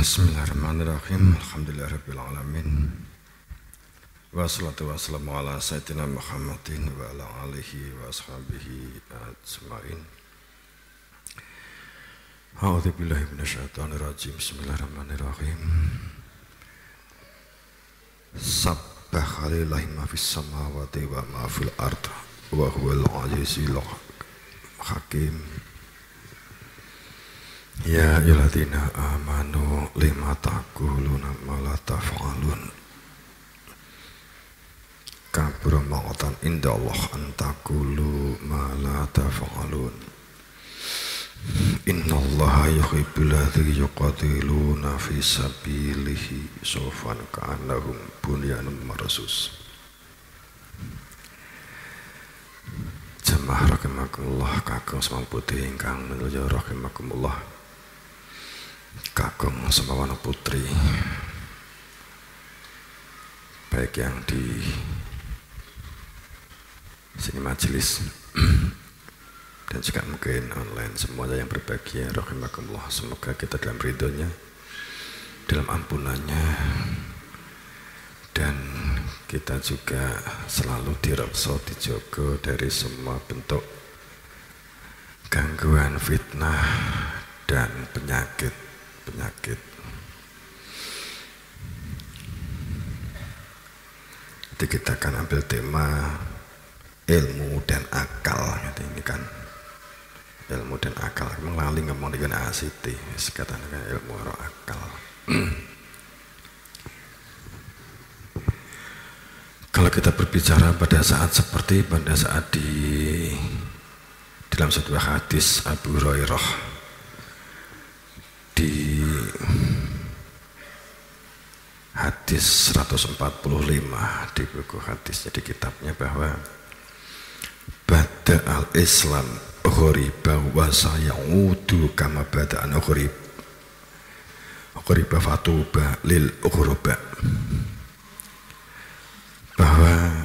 Bismillahirrahmanirrahim. Alhamdulillahirrabbilalamin. Wassalatu wassalamu ala sayyidina Muhammadin wa ala alihi wa ashabihi ajma'in. A'udzu billahi minasyaitonir rajim. Bismillahirrahmanirrahim. Sabbaha lillahi ma fis samawati wa ma fil ardh wa huwal azizul hakim. Ya ayyuhalladzina amanu lima taquluna ma la taf'alun. Kabura maqtan indallah an taqulu ma la taf'alun. Innallaha yuhibbul ladzina yuqatiluna fi sabilihi safan ka'annahum bunyanun marsus. Jamaah rahimakumullah, kakung semang putih ingkang menuju rahimakumullah, kakung semawana putri, baik yang di sini majelis dan juga mungkin online, semuanya yang berbahagia rahimakumullah. Semoga kita dalam ridhonya, dalam ampunannya, dan kita juga selalu direksa, dijogo dari semua bentuk gangguan, fitnah, dan penyakit. Jadi kita akan ambil tema ilmu dan akal. Ini kan ilmu dan akal. Memang lali ngomong dengan ACT, sekatakan ilmu atau akal. Kalau kita berbicara pada saat di dalam sebuah hadis Abu Hurairah di hadis 145 di buku hadis, jadi kitabnya, bahwa bada al-Islam ghoriba wa sayaudu kama bada an ghoriba fatuba lil ghuraba, bahwa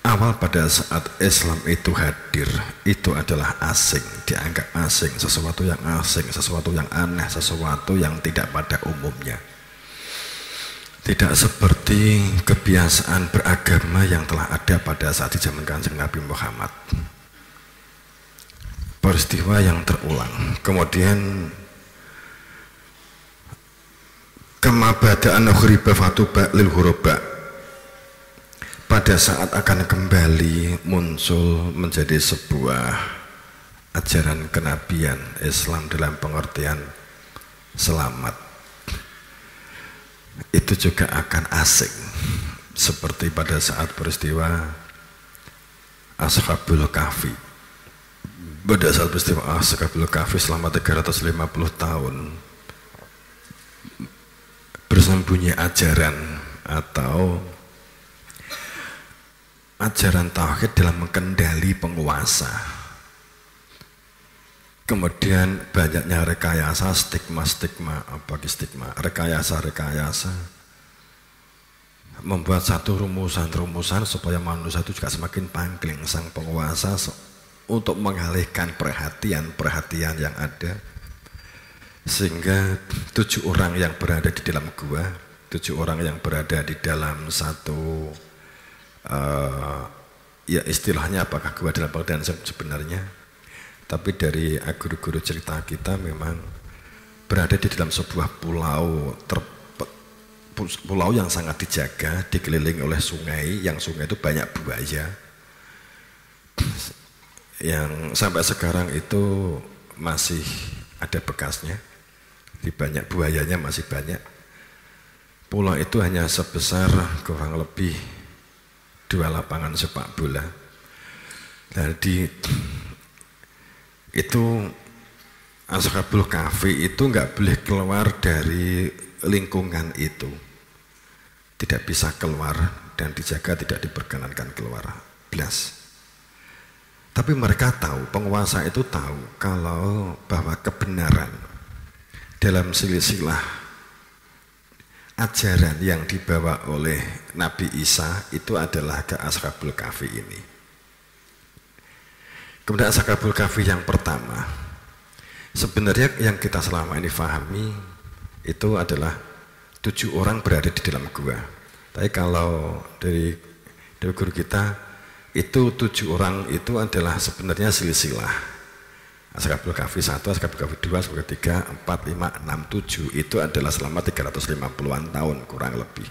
awal pada saat Islam itu hadir itu adalah asing, dianggap asing, sesuatu yang asing, sesuatu yang aneh, sesuatu yang tidak pada umumnya, tidak seperti kebiasaan beragama yang telah ada pada saat di zaman Kanjeng Nabi Muhammad. Peristiwa yang terulang. Kemudian kama bada'an ghuriba fatuba lil ghuraba, pada saat akan kembali muncul menjadi sebuah ajaran kenabian Islam dalam pengertian selamat, itu juga akan asing, seperti pada saat peristiwa Ashabul Kahfi. Pada saat peristiwa Ashabul Kahfi selama 350 tahun bersembunyi ajaran atau ajaran tauhid dalam mengendali penguasa. Kemudian banyaknya rekayasa, rekayasa membuat satu rumusan supaya manusia itu juga semakin pangling sang penguasa untuk mengalihkan perhatian yang ada, sehingga 7 orang yang berada di dalam gua, 7 orang yang berada di dalam satu ya istilahnya apakah gua dalam pengertian sebenarnya, tapi dari guru-guru cerita kita memang berada di dalam sebuah pulau yang sangat dijaga, dikelilingi oleh sungai, yang sungai itu banyak buaya yang sampai sekarang itu masih ada bekasnya, di banyak buayanya masih banyak. Pulau itu hanya sebesar kurang lebih 2 lapangan sepak bola. Jadi itu Ashabul Kahfi itu nggak boleh keluar dari lingkungan itu, tidak bisa keluar dan dijaga, tidak diperkenankan keluar belas. Tapi mereka tahu, penguasa itu tahu kalau bahwa kebenaran dalam silsilah ajaran yang dibawa oleh Nabi Isa itu adalah ke Ashabul Kahfi ini. Kemudian Ashabul Kahfi yang pertama, sebenarnya yang kita selama ini pahami itu adalah 7 orang berada di dalam gua. Tapi kalau dari guru kita itu 7 orang itu adalah sebenarnya silsilah. Ashabul Kahfi 1, Ashabul Kahfi 2, Ashabul Kahfi 3, 4, 5, 6, 7 itu adalah selama 350-an tahun kurang lebih.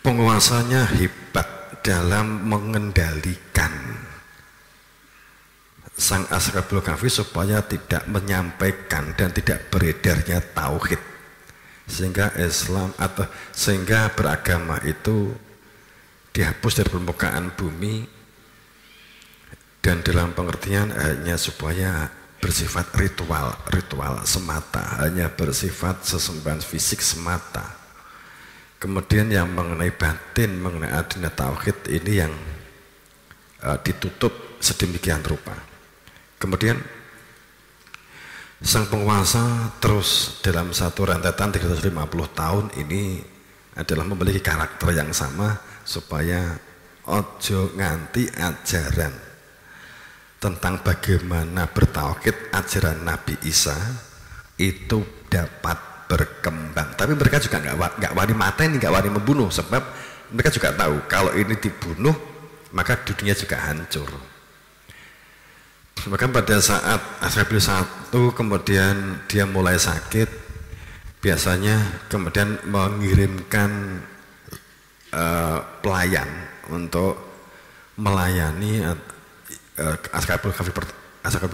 Penguasanya hebat dalam mengendalikan sang Ashabul Kahfi supaya tidak menyampaikan dan tidak beredarnya tauhid, sehingga Islam atau sehingga beragama itu dihapus dari permukaan bumi, dan dalam pengertian hanya supaya bersifat ritual semata, hanya bersifat sesembahan fisik semata. Kemudian yang mengenai batin, mengenai adina tauhid ini yang ditutup sedemikian rupa. Kemudian sang penguasa terus dalam satu rentetan 350 tahun ini adalah memiliki karakter yang sama, supaya ojo nganti ajaran tentang bagaimana bertauhid ajaran Nabi Isa itu dapat berkembang. Tapi mereka juga nggak wani mateni, nggak wani membunuh, sebab mereka juga tahu kalau ini dibunuh maka dunia juga hancur. Maka pada saat Ashabul 1 kemudian dia mulai sakit, biasanya kemudian mengirimkan pelayan untuk melayani Ashabul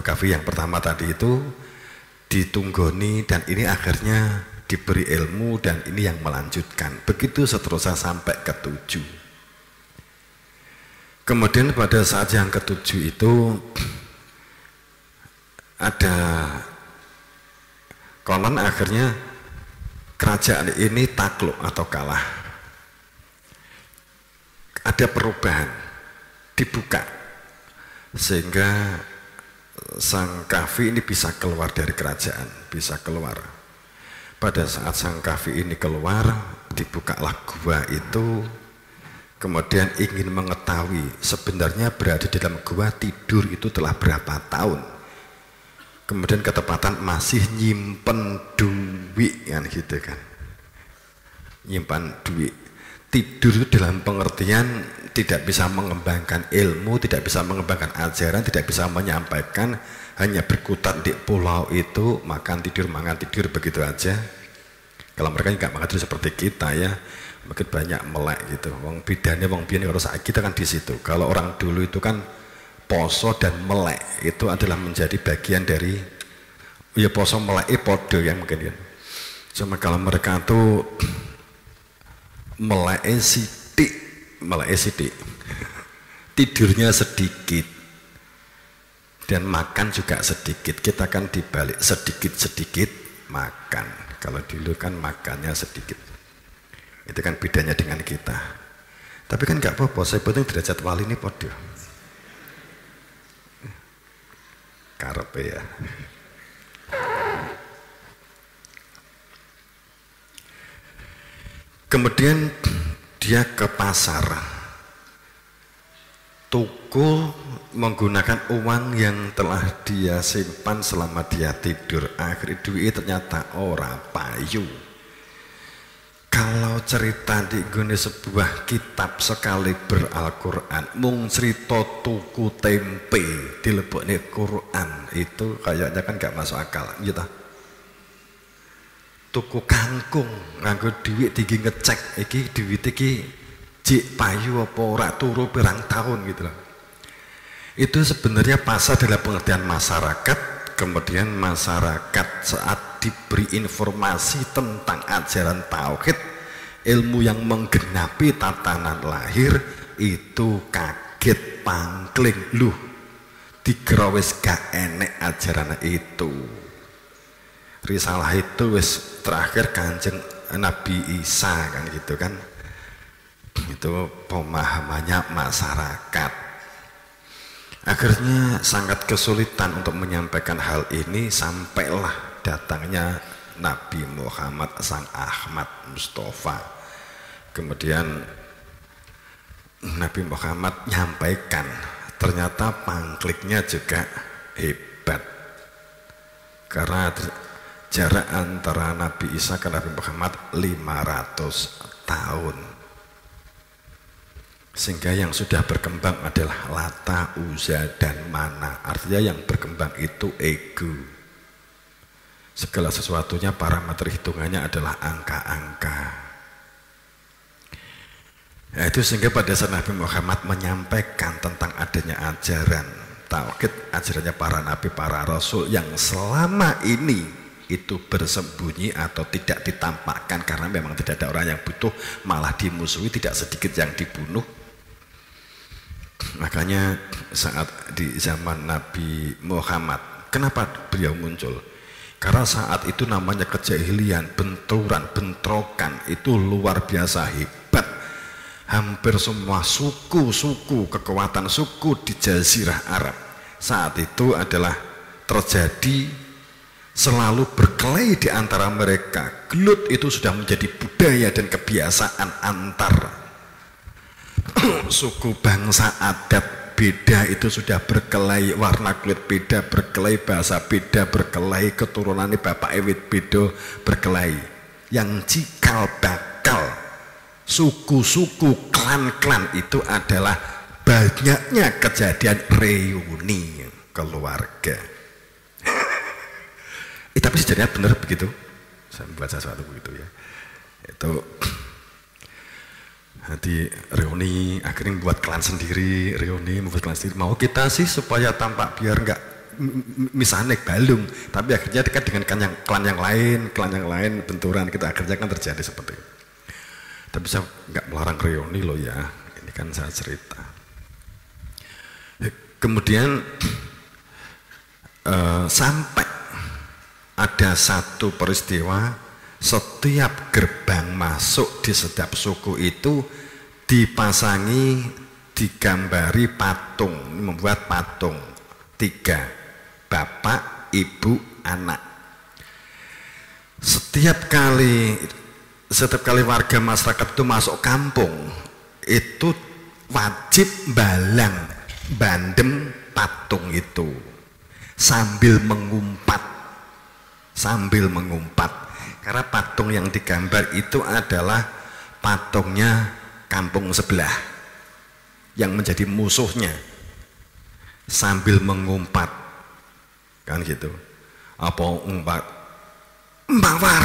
Kahfi yang pertama tadi itu ditunggoni, dan ini akhirnya diberi ilmu, dan ini yang melanjutkan. Begitu seterusnya sampai ke-7. Kemudian pada saat yang ke-7 itu ada konon akhirnya kerajaan ini takluk atau kalah. Ada perubahan, dibuka, sehingga sang Kahfi ini bisa keluar dari kerajaan, bisa keluar. Pada saat sang Kahfi ini keluar, dibukalah gua itu, kemudian ingin mengetahui sebenarnya berada di dalam gua tidur itu telah berapa tahun. Kemudian ketepatan masih nyimpen duit kan gitu kan, nyimpan duit. Tidur itu dalam pengertian tidak bisa mengembangkan ilmu, tidak bisa mengembangkan ajaran, tidak bisa menyampaikan, hanya berkutat di pulau itu, makan tidur begitu aja. Kalau mereka nggak makan tidur seperti kita ya, mungkin banyak melek gitu. Wong bidane wong biyen kalau saat kita kan di situ. Kalau orang dulu itu kan poso dan melek itu adalah menjadi bagian dari ya poso melek podo yang mungkin ya. Cuma kalau mereka tuh melek sidik, tidurnya sedikit dan makan juga sedikit. Kita kan dibalik, sedikit makan. Kalau dulu kan makannya sedikit, itu kan bedanya dengan kita. Tapi kan nggak apa-apa, saya penting derajat wali ini podo karepe ya. Kemudian dia ke pasar, tuku menggunakan uang yang telah dia simpan selama dia tidur. Akhirnya duit ternyata ora payu. Kalau cerita di gune sebuah kitab sekali Al-Quran, mung cerita tuku tempe dilebokne Quran, itu kayaknya kan gak masuk akal gitu. Tuku kangkung nganggo duit tinggi ngecek iki duit iki jik payu apa ora turu pirang tahun gitu loh. Itu sebenarnya pasar dalam pengertian masyarakat. Kemudian masyarakat saat diberi informasi tentang ajaran tauhid, ilmu yang menggenapi tatanan lahir, itu kaget pangkling, luh dikira wis gak enek ajaran itu. Risalah itu wis terakhir Kanjeng Nabi Isa kan gitu kan. Itu pemahamannya masyarakat. Akhirnya sangat kesulitan untuk menyampaikan hal ini, sampailah datangnya Nabi Muhammad sang Ahmad Mustafa. Kemudian Nabi Muhammad nyampaikan, ternyata pangkliknya juga hebat. Karena jarak antara Nabi Isa ke Nabi Muhammad 500 tahun. Sehingga yang sudah berkembang adalah Lata, Uzza, dan Mana. Artinya yang berkembang itu ego. Segala sesuatunya parameter hitungannya adalah angka-angka. Nah, itu sehingga pada saat Nabi Muhammad menyampaikan tentang adanya ajaran tauhid, ajarannya para nabi, para rasul yang selama ini itu bersembunyi atau tidak ditampakkan karena memang tidak ada orang yang butuh, malah dimusuhi, tidak sedikit yang dibunuh. Makanya saat di zaman Nabi Muhammad, kenapa beliau muncul? Karena saat itu namanya kejahilian, benturan, bentrokan itu luar biasa hebat. Hampir semua suku-suku, kekuatan suku di Jazirah Arab saat itu adalah terjadi, selalu berkelahi di antara mereka. Gelut itu sudah menjadi budaya dan kebiasaan antar suku, bangsa, adat beda itu sudah berkelahi, warna kulit beda berkelahi, bahasa beda berkelahi, keturunan bapak ewit beda berkelahi. Yang cikal bakal suku-suku, klan-klan itu adalah banyaknya kejadian reuni keluarga. Tapi sebenarnya benar begitu. Saya membaca sesuatu begitu ya. Itu nanti reuni akhirnya membuat klan sendiri, reuni membuat klan sendiri. Mau kita sih supaya tampak biar enggak misalnya balung, tapi akhirnya dekat dengan klan yang lain benturan, kita akhirnya kan terjadi seperti itu. Tapi saya enggak melarang reuni loh ya, ini kan saya cerita. Kemudian sampai ada satu peristiwa, setiap gerbang masuk di setiap suku itu dipasangi, digambari patung, membuat patung 3, bapak, ibu, anak. Setiap kali warga masyarakat itu masuk kampung itu wajib balang bandem patung itu sambil mengumpat karena patung yang digambar itu adalah patungnya kampung sebelah yang menjadi musuhnya, sambil mengumpat kan gitu, apa umpat mbawar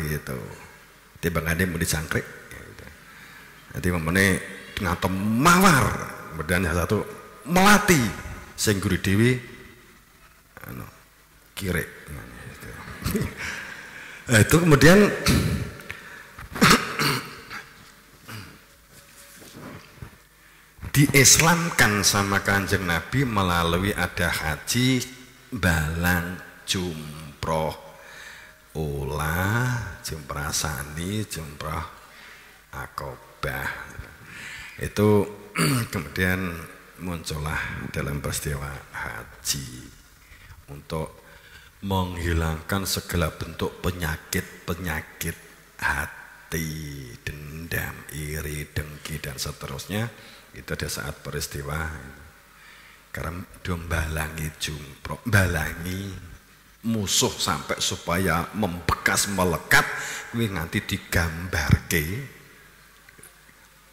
gitu, tiba-tiba mau dicangkrik gitu. Nanti memene ngatom mawar, kemudian yang satu melati sing guru dewi kirek gitu. Nah, itu kemudian diislamkan sama Kanjeng Nabi melalui ada haji, balang, jumroh, ulah, jumrah sani, jumrah akobah. Itu kemudian muncullah dalam peristiwa haji untuk menghilangkan segala bentuk penyakit hati, dendam, iri, dengki, dan seterusnya. Itu ada saat peristiwa karena dombalangi jumroh, balangi musuh sampai supaya membekas melekat, ini nanti digambarke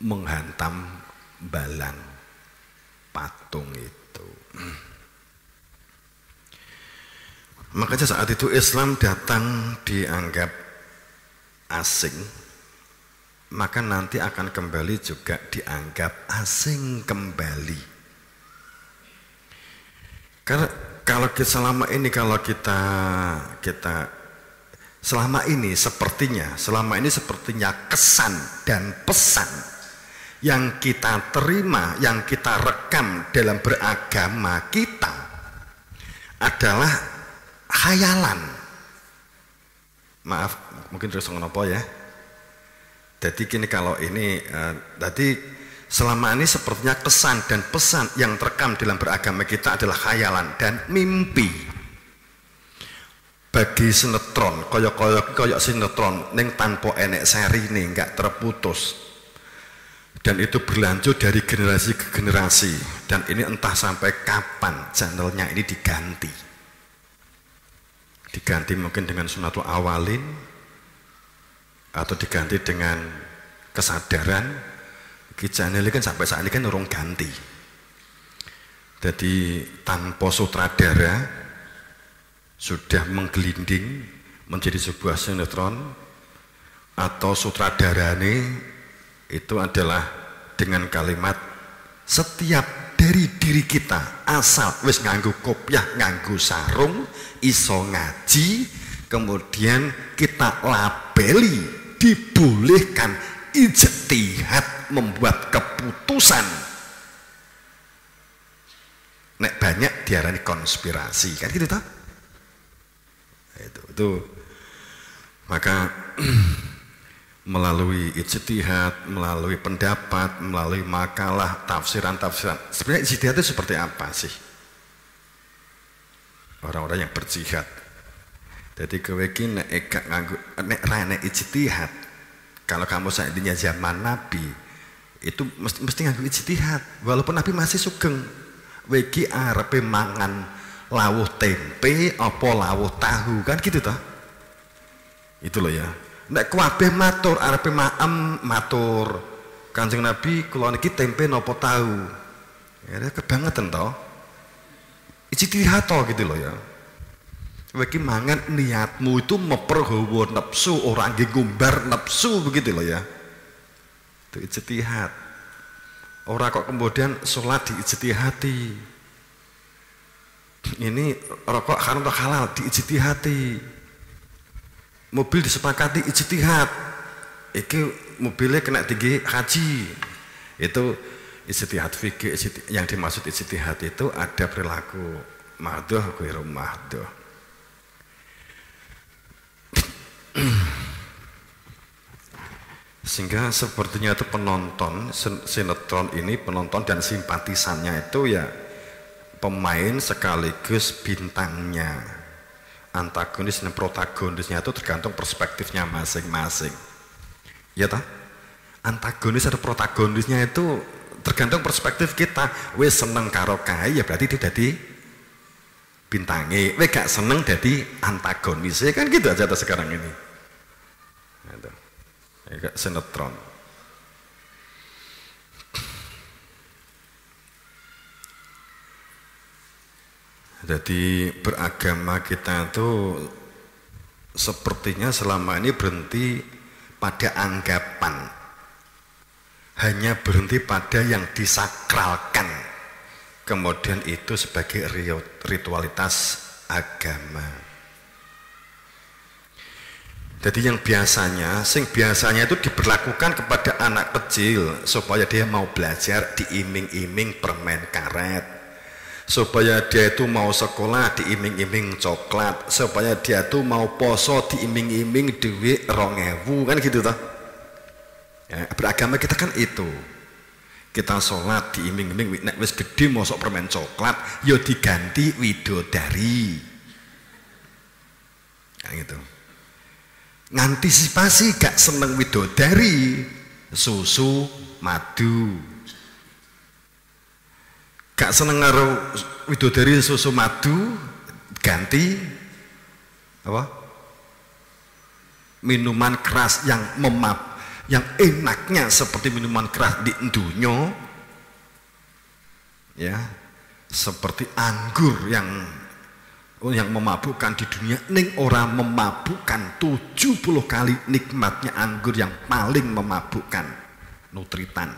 menghantam balang patung itu. Makanya saat itu Islam datang dianggap asing, maka nanti akan kembali juga dianggap asing kembali. Karena kalau selama ini sepertinya kesan dan pesan yang kita terima, yang kita rekam dalam beragama kita adalah khayalan. Maaf, mungkin terus ngono ya. Jadi gini, kalau ini tadi selama ini sepertinya kesan dan pesan yang terekam dalam beragama kita adalah khayalan dan mimpi. Bagi sinetron, koyok sinetron ning tanpa enek seri nih, nggak terputus. Dan itu berlanjut dari generasi ke generasi, dan ini entah sampai kapan channelnya ini diganti diganti mungkin dengan sunatul awalin atau diganti dengan kesadaran. Kijane kan sampai saat ini kan urung ganti. Jadi tanpa sutradara sudah menggelinding menjadi sebuah sinetron, atau sutradarane itu adalah dengan kalimat setiap dari diri kita asal wis nganggo kopiah, nganggo sarung, iso ngaji, kemudian kita labeli, dibolehkan ijtihad membuat keputusan. Nek banyak diarani konspirasi, kan gitu toh? Itu maka melalui ijtihad, melalui pendapat, melalui makalah, tafsiran-tafsiran. Sebenarnya ijtihad itu seperti apa sih? Orang-orang yang berjihad. Jadi kowe iki nek nek ijtihad, kalau kamu seandainya zaman Nabi itu mesti nganggo ijtihad. Walaupun Nabi masih sugeng. Kowe iki arepe mangan lawuh tempe apa lawuh tahu, kan gitu toh? Itu loh ya. Nek kabeh matur arepe maem matur. Kanjeng Nabi kula niki tempe napa tahu. Ya kebangetan toh. Ijtihad toh gitu loh ya. Kowe iki mangan niatmu itu memperhawa nafsu, ora nggih ngumbar nafsu, begitu loh ya. Itu ijtihad. Ora kok kemudian sholat diijtihati. Ini rokok haram atau halal diijtihati. Mobil disepakati ijtihad. Iki mobilnya kena tinggi haji. Itu ijtihad fikih. Yang dimaksud ijtihad itu ada perilaku mahdoh, ghairu mahdoh. Sehingga sepertinya itu penonton sinetron ini, penonton dan simpatisannya itu ya pemain sekaligus bintangnya. Antagonis dan protagonisnya itu tergantung perspektifnya masing-masing. Ya toh? Antagonis atau protagonisnya itu tergantung perspektif kita. Wes seneng karo kae ya berarti dia jadi bintangnya. Wes gak seneng jadi antagonisnya, kan gitu aja sekarang ini. Gitu. Ya, sinetron. Jadi beragama kita itu sepertinya selama ini berhenti pada anggapan, hanya berhenti pada yang disakralkan, kemudian itu sebagai ritualitas agama. Jadi yang biasanya itu diberlakukan kepada anak kecil supaya dia mau belajar diiming-iming permen karet, supaya dia itu mau sekolah diiming-iming coklat, supaya dia itu mau poso diiming-iming duit 2.000, kan gitu toh. Ya, beragama kita kan itu. Kita sholat diiming-iming, nek wis gede mosok permen coklat, yo diganti widodari. Ya gitu. Ngantisipasi gak seneng widodari, susu madu. Gak seneng karo widodari susu madu, ganti apa? Minuman keras yang yang enaknya seperti minuman keras di dunia, ya, seperti anggur yang memabukkan di dunia, ning ora memabukkan 70 kali nikmatnya anggur yang paling memabukkan, nutritan.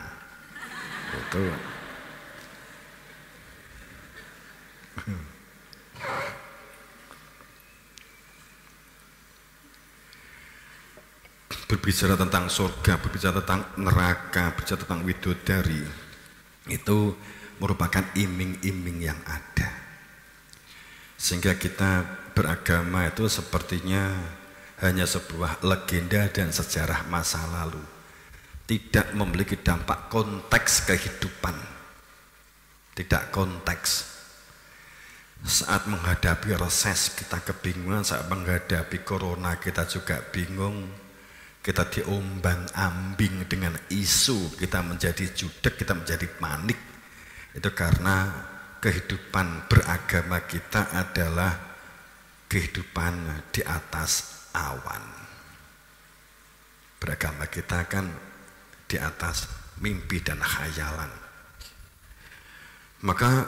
Itu. Berbicara tentang surga, berbicara tentang neraka, berbicara tentang widodari, itu merupakan iming-iming yang ada. Sehingga kita beragama itu sepertinya hanya sebuah legenda dan sejarah masa lalu, tidak memiliki dampak konteks kehidupan, tidak konteks. Saat menghadapi reses kita kebingungan, saat menghadapi corona kita juga bingung, kita diombang-ambing dengan isu, kita menjadi judek, kita menjadi panik. Itu karena kehidupan beragama kita adalah kehidupan di atas awan. Beragama kita kan di atas mimpi dan khayalan. Maka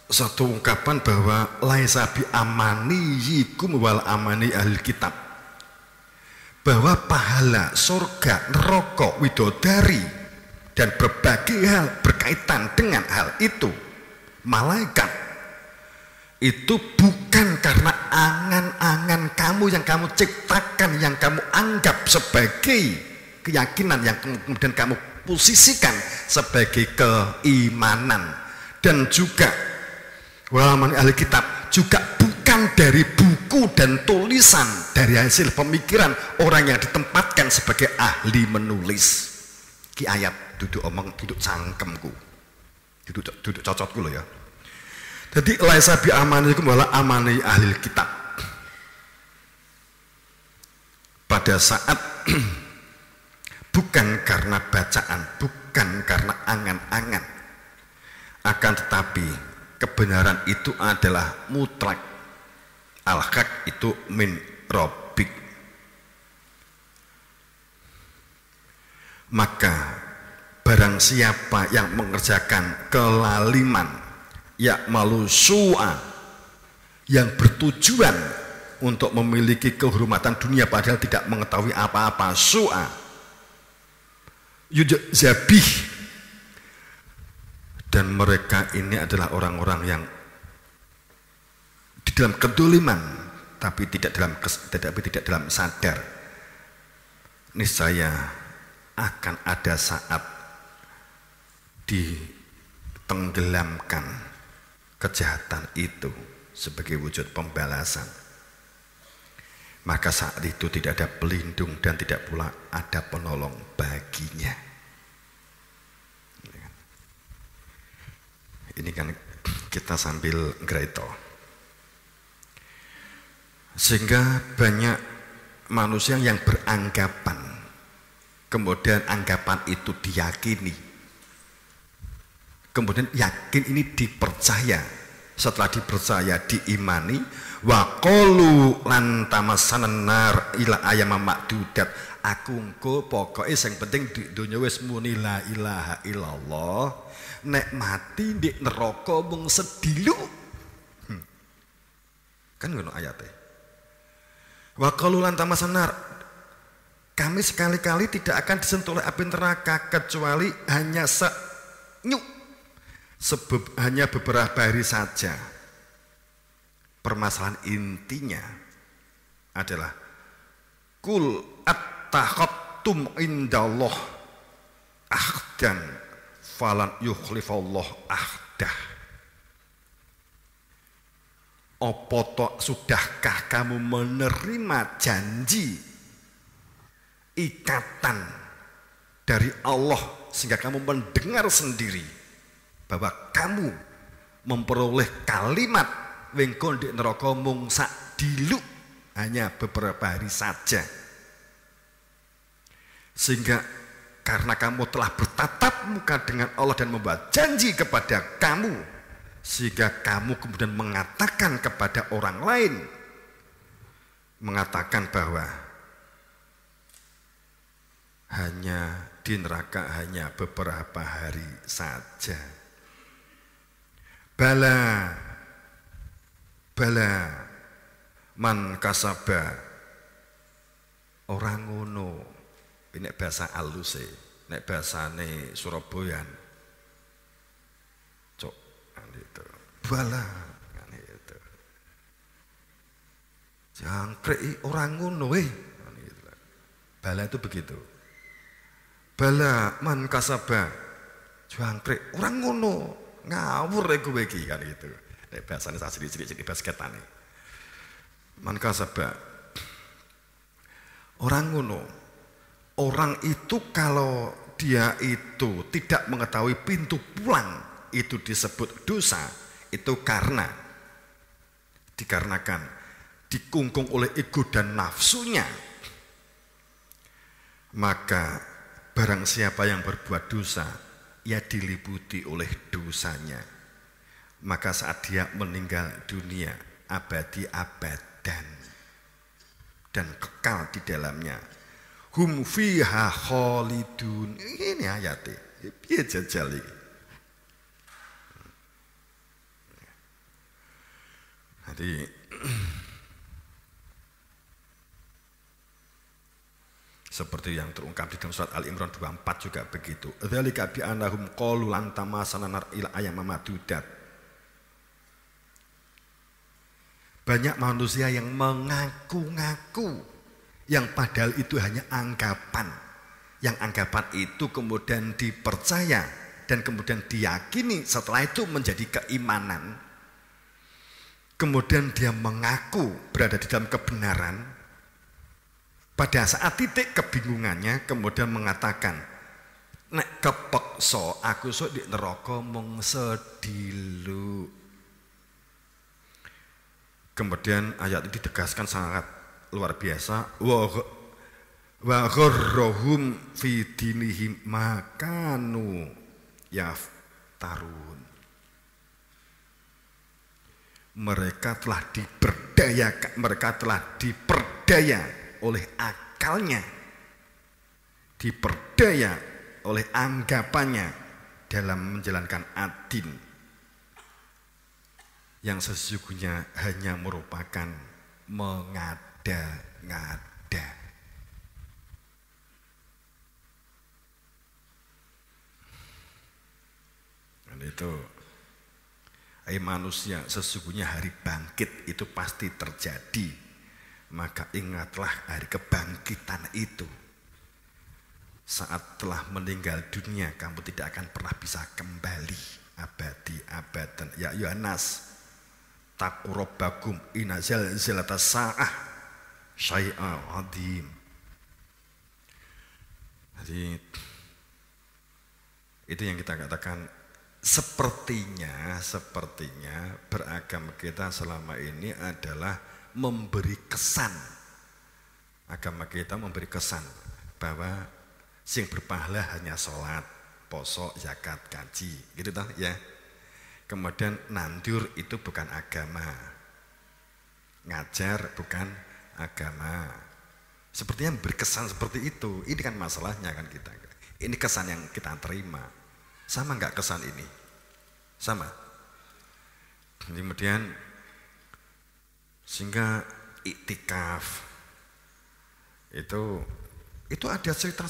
satu ungkapan bahwa laisa bi amaniyikum wal amani ahli kitab, bahwa pahala surga, neraka, widodari dan berbagai hal berkaitan dengan hal itu, malaikat, itu bukan karena angan-angan kamu yang kamu ciptakan, yang kamu anggap sebagai keyakinan, yang kemudian kamu posisikan sebagai keimanan. Dan juga walaupun ahli kitab juga bukan dari buku dan tulisan, dari hasil pemikiran orang yang ditempatkan sebagai ahli menulis. Ki ayat duduk omong, duduk cangkemku, duduk cocotku loh ya. Jadi laisa bi amanikum wala amani ahli kitab. Pada saat bukan karena bacaan, bukan karena angan-angan, akan tetapi kebenaran itu adalah mutlak. Al-haq itu min rabbik. Maka barang siapa yang mengerjakan kelaliman, ya malu su'a, yang bertujuan untuk memiliki kehormatan dunia padahal tidak mengetahui apa-apa, su'a yujzabih. Dan mereka ini adalah orang-orang yang di dalam kedoliman tapi tidak dalam sadar. Niscaya akan ada saat ditenggelamkan kejahatan itu sebagai wujud pembalasan. Maka saat itu tidak ada pelindung dan tidak pula ada penolong baginya. Ini kan kita sambil greto. Sehingga banyak manusia yang beranggapan, kemudian anggapan itu diyakini, kemudian yakin ini dipercaya, setelah dipercaya diimani, wa qalu lan tamassanan nar ila ayyama ma'dudat. Aku engko pokoke sing penting di donya wis muni la ilaha illallah, nek mati ndek neraka mung sediluk. Kan ngono ayate. Wa qalu lan tamassanan nar, kami sekali-kali tidak akan disentuh oleh api neraka kecuali hanya senyuk, hanya beberapa hari saja. Permasalahan intinya adalah kul attaqattum indallah ahdan falan yukhlifallah ahdah. Apa sudahkah kamu menerima janji, ikatan dari Allah, sehingga kamu mendengar sendiri bahwa kamu memperoleh kalimat wengko ndek neraka mung sak diluk, hanya beberapa hari saja. Sehingga karena kamu telah bertatap muka dengan Allah dan membuat janji kepada kamu, sehingga kamu kemudian mengatakan kepada orang lain, mengatakan bahwa hanya di neraka hanya beberapa hari saja. Bala man kasaba, orang ngono. Ini bahasa aluse, nek bahasane Surabayan. Cok, itu. Bala, itu. Jangkrik orang ngono, Bala itu begitu. Bala man kasaba, jangkrik orang ngono, ngawur kowe iki kan itu. Nek bahasane cilik-cilik bahasa ketane. Man kasaba, orang ngono. Orang itu kalau dia itu tidak mengetahui pintu pulang itu disebut dosa, itu dikarenakan dikungkung oleh ego dan nafsunya. Maka barang siapa yang berbuat dosa, ia diliputi oleh dosanya. Maka saat dia meninggal dunia, abadi abadan dan kekal di dalamnya. Hum fiha khalidun. Ini ayatnya. Piye jajal iki. Jadi seperti yang terungkap di dalam surat Al-Imran 24 juga begitu. Dzalika bi annahum qalu lan tamasana nar ila ayyam madudat. Banyak manusia yang mengaku-ngaku yang padahal itu hanya anggapan. Yang anggapan itu kemudian dipercaya dan kemudian diyakini, setelah itu menjadi keimanan. Kemudian dia mengaku berada di dalam kebenaran. Pada saat titik kebingungannya kemudian mengatakan, nek kepeksa aku sok di neraka mung sedilu. Kemudian ayat ini ditegaskan sangat luar biasa. Wa gharrahum fi dinihim makanu yaftarun. Mereka telah diperdaya oleh akalnya, diperdaya oleh anggapannya dalam menjalankan ad-din yang sesungguhnya hanya merupakan mengada-ngada. Dan itu manusia sesungguhnya hari bangkit itu pasti terjadi. Maka ingatlah hari kebangkitan itu. Saat telah meninggal dunia kamu tidak akan pernah bisa kembali abadi abadan. Ya Yohanes, taqu rabbakum inna zalzalatas sa'ah syai'un 'adzim. Jadi itu yang kita katakan, sepertinya beragama kita selama ini adalah memberi kesan. Agama kita memberi kesan bahwa sing berpahala hanya sholat, poso, zakat, gaji, gitu toh ya. Kemudian nandur itu bukan agama, ngajar bukan agama. Sepertinya berkesan seperti itu. Ini kan masalahnya kan kita. Ini kesan yang kita terima. Sama nggak kesan ini? Sama. Kemudian sehingga iktikaf itu ada cerita,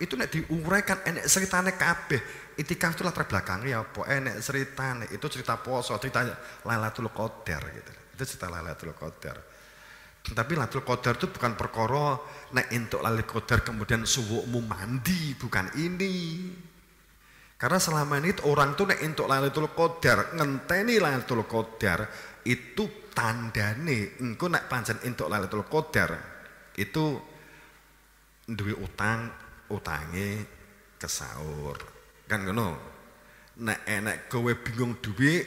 itu nek diuraikan enek ceritane kabeh. Iktikaf itu latar belakangnya apa? Enek ceritane, itu cerita poso, cerita Lailatul Qadar gitu. Itu cerita Lailatul Qadar. Tapi Lailatul Qadar itu bukan perkara nek entuk Lailatul Qadar kemudian suwukmu mandi, bukan ini. Karena selama ini orang tuh nek entuk Lailatul Qadar, ngenteni Lailatul Qadar itu tandane engko nek pancen entuk Lailatul Qadar itu duwe utange kesaur. Kan ngono. Nek enek kowe bingung duit,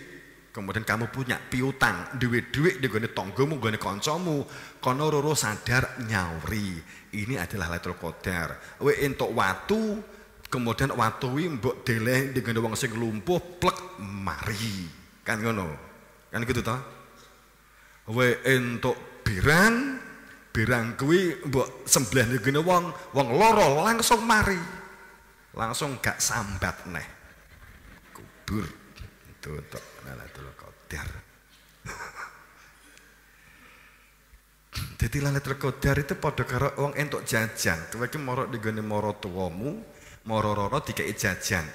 kemudian kamu punya piutang, duit di gone tanggamu, gone kancamu, kono roro sadar nyauri. Ini adalah Lailatul Qadar. Kowe entuk watu, kemudian watu kuwi mbok deleh di gone wong sing lumpuh, plek mari. Kan ngono. Kan gitu toh? Kowe entuk birang kuwi mbok sembelih di gone wong loro langsung mari. Langsung gak sambat neh. Kubur. Itu untuk Lailatul Qadar. Jadi Lailatul Qadar itu padha karo wong entuk jajan. Kowe iki mara nggone mara tuwamu, mara roro dikeki jajan.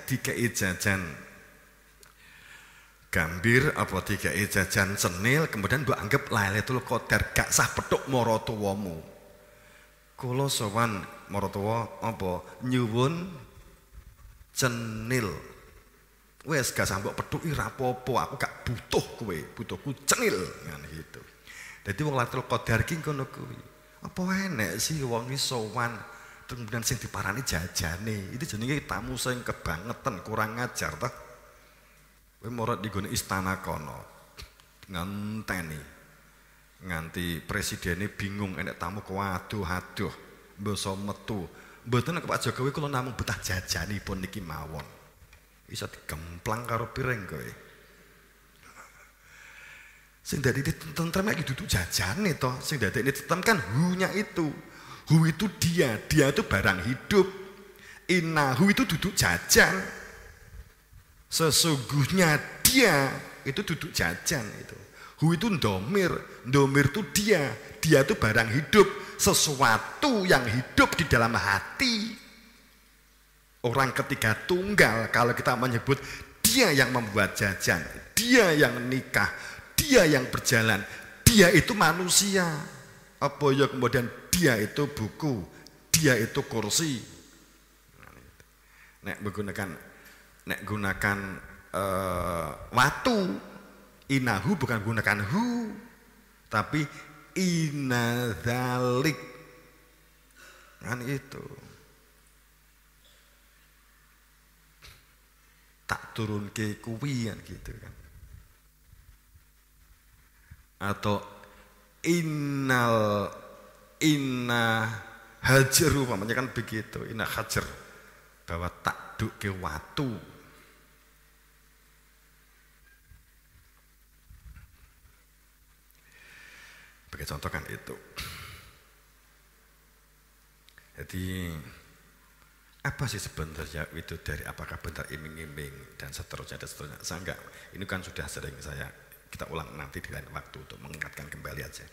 Gambir apa dikeki jajan cenil, kemudian mbok anggap Lailatul Qadar, gak sah petuk mara tuwamu. Kula sowan mara tuwa apa nyuwun cenil. Wes gak sambok petuki ra apa-apa, aku gak butuh kowe, butuhku cenil ngene gitu. Dadi wong Lailatul Qadar ki ngono kuwi. Apa enek sih wong iki sowan kemudian sing diparani jajane. Itu jenenge tamu sing kebangetan, kurang ngajar toh. Kowe mara di gone istana kono. Ngenteni. Nganti presidennya bingung enek tamu waduh-aduh, mbasa metu. Mboten Pak Jokowi kula namung betah jajanipun niki mawon. Iso digemplang karo piring kowe. Sing dadi tentrem iki duduk jajane toh, sing dadi tentrem kan hu-nya itu. Hu itu dia itu barang hidup. Innahu itu duduk jajan. Sesungguhnya dia itu duduk jajan itu. Hu itu ndomir itu dia itu barang hidup, sesuatu yang hidup di dalam hati. Orang ketiga tunggal kalau kita menyebut dia yang membuat jajan, dia yang nikah, dia yang berjalan, dia itu manusia. Apa ya kemudian dia itu buku, dia itu kursi. Nek gunakan watu, inahu bukan gunakan hu, tapi inadzalik. Kan itu. Tak turun ke kuwian gitu kan. Atau inna hajaru, namanya kan begitu, inna hajar, bahwa tak duk ke watu. Bagi contoh kan itu. Jadi apa sih sebenarnya itu dari apakah benar iming-iming dan seterusnya dan seterusnya. Saya enggak, ini kan sudah sering kita ulang nanti di lain waktu untuk mengingatkan kembali aja.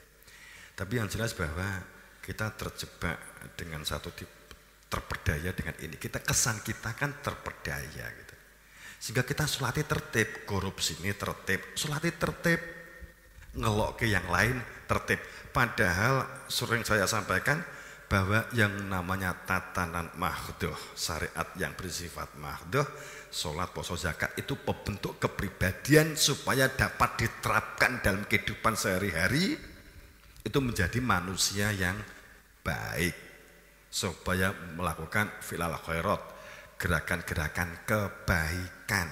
Tapi yang jelas bahwa kita terjebak dengan satu terperdaya dengan ini. Kesan kita kan terperdaya gitu. Sehingga kita sholatnya tertib, korupsi ini tertib, sholatnya tertib, ngelok ke yang lain tertib. Padahal sering saya sampaikan bahwa yang namanya tatanan mahdoh, syariat yang bersifat mahdoh, sholat, puasa, zakat itu pembentuk kepribadian supaya dapat diterapkan dalam kehidupan sehari-hari, itu menjadi manusia yang baik, supaya melakukan filal khairat, gerakan-gerakan kebaikan.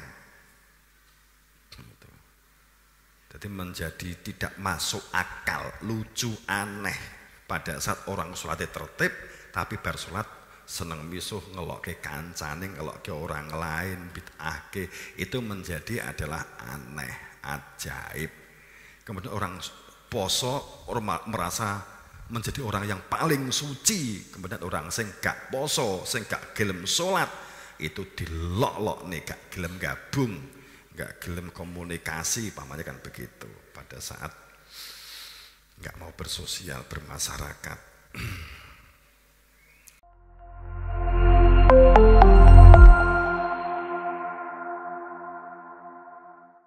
Jadi menjadi tidak masuk akal, lucu, aneh pada saat orang sholatnya tertib, tapi bar sholat seneng misuh, ngelokke kancane, ngelokke orang lain, bid'ahke, itu menjadi adalah aneh, ajaib. Kemudian orang poso merasa menjadi orang yang paling suci. Kemudian orang sing gak poso, sing gak gelem sholat, itu dilok-lok nih, gak gelem gabung, gak gelem komunikasi, pamannya kan begitu pada saat nggak mau bersosial, bermasyarakat.